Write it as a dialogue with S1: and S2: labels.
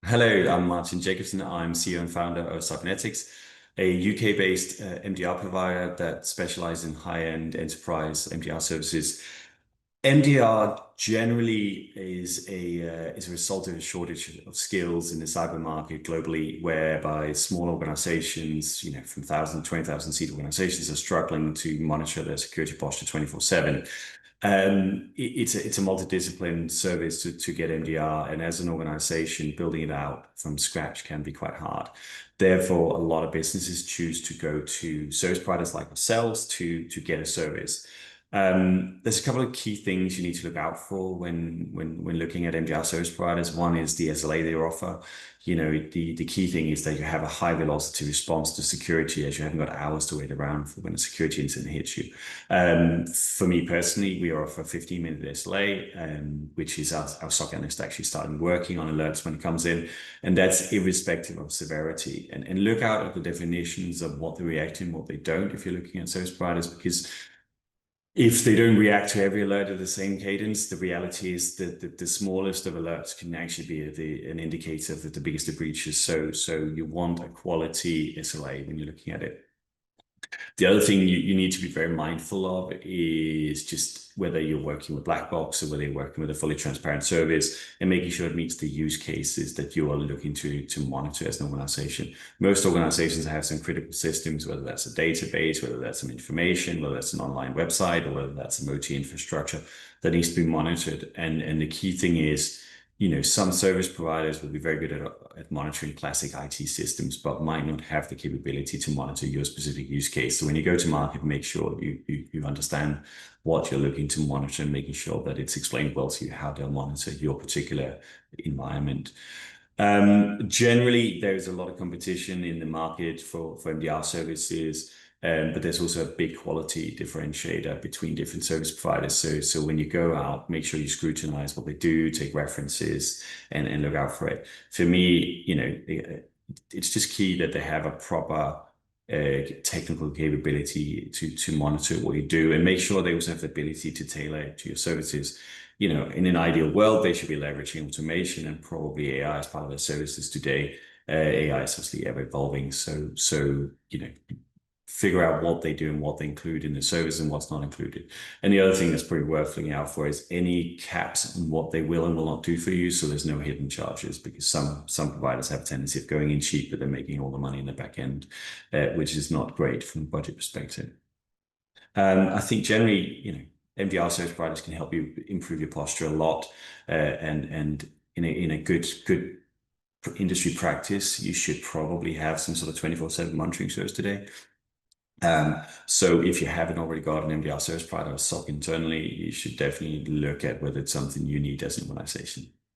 S1: Hello, I'm Martin Jakobsen. I'm CEO and founder of Cybanetix, a UK-based MDR provider that specializes in high-end enterprise MDR services. MDR generally is a result of a shortage of skills in the cyber market globally, whereby small organizations, from 1,000 to 20,000 seat organizations, are struggling to monitor their security posture 24/7. It's a multidiscipline service to get MDR, and as an organization, building it out from scratch can be quite hard. Therefore, a lot of businesses choose to go to service providers like ourselves to get a service. There's a couple of key things you need to look out for when looking at MDR service providers. One is the SLA they offer. The key thing is that you have a high velocity response to security, as you haven't got hours to wait around for when a security incident hits you. For me personally, we offer a 15-minute SLA, which is our SOC analyst actually starting working on alerts when it comes in, and that's irrespective of severity. And look out at the definitions of what they react to and what they don't if you're looking at service providers, because if they don't react to every alert at the same cadence, the reality is that the smallest of alerts can actually be an indicator of the biggest of breaches. So you want a quality SLA when you're looking at it. The other thing you need to be very mindful of is just whether you're working with black box or whether you're working with a fully transparent service, and making sure it meets the use cases that you are looking to monitor as an organization. Most organizations have some critical systems, whether that's a database, whether that's some information, whether that's an online website, or whether that's some OT infrastructure that needs to be monitored. And the key thing is, some service providers will be very good at monitoring classic IT systems, but might not have the capability to monitor your specific use case. So when you go to market, make sure you understand what you're looking to monitor, and making sure that it's explained well to you how they'll monitor your particular environment. Generally, there's a lot of competition in the market for MDR services. But there's also a big quality differentiator between different service providers. So when you go out, make sure you scrutinize what they do, take references, and look out for it. For me, it's just key that they have a proper technical capability to monitor what you do, and make sure they also have the ability to tailor it to your services. In an ideal world, they should be leveraging automation and probably AI as part of their services today. AI is obviously ever evolving, so figure out what they do and what they include in the service and what's not included. And the other thing that's pretty worth looking out for is any caps on what they will and will not do for you, so there's no hidden charges, because some providers have a tendency of going in cheap, but they're making all the money in the back end, which is not great from a budget perspective. I think generally, MDR service providers can help you improve your posture a lot, and in a good industry practice, you should probably have some sort of 24/7 monitoring service today. So if you haven't already got an MDR service provider or SOC internally, you should definitely look at whether it's something you need as an organization.